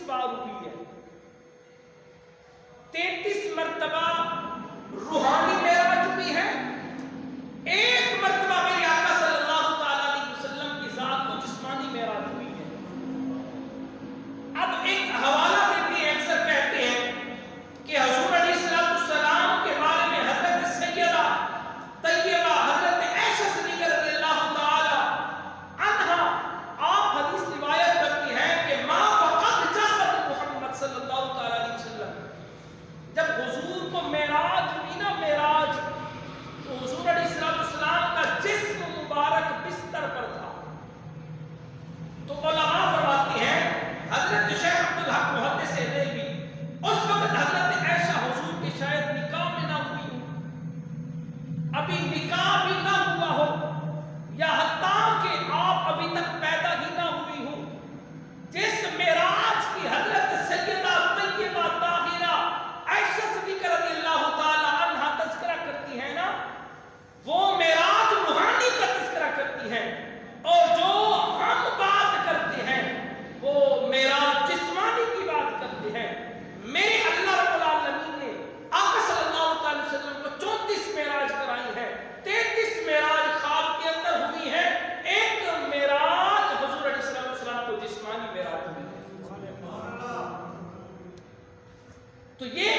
بار ہوئی ہے. 33 مرتبہ روحانی معراج ہوئی ہے. ایک مرتبہ میرے آقا صلی اللہ تعالی علیہ وسلم کی ذات کو جسمانی معراج ہوئی ہے. اب ایک حوالہ دیتے ہیں، اکثر کہتے ہیں کہ حضور علیہ السلام کے بارے میں حضرت سیدہ طیبہ حضرت عائشہ صدیقہ رضی اللہ تعالی عنہا آپ حدیث روایت کرتی ہیں کہ ما فقط جسد محمد صلی اللہ تعالی علیہ وسلم، جب حضور کو معراج ہوئی نا معراج، تو حضور علیہ السلام کا جسم مبارک بستر پر تھا. تو علماء فرماتے ہیں حضرت شیخ عبدالحق محدث دہلوی، اس وقت حضرت عائشہ حضور کے شاید نکاح میں نہ ہوئی ہو، ابھی نکاح بھی نہ ہوا ہو، یا حتیٰ کہ آپ ابھی تک پیدا ہی نہ ہوئی ہو. جس معراج کی حضرت سیدہ طیبہ طاہرہ عائشہ صدیقہ رضی اللہ تعالی عنہا تذکرہ کرتی ہے نا، وہ معراج روحانی کا تذکرہ کرتی ہے، اور جو ہم بات کرتے ہیں وہ معراج جسمانی کی بات کرتے ہیں. میرے اللہ رب العالمین نے آقا صلی اللہ علیہ وسلم کو 34 معراج کرائی ہے. 33 معراج خواب کے اندر ہوئی ہے، ایک معراج حضور علیہ السلام کو جسمانی معراج ہوئی ہے. تو یہ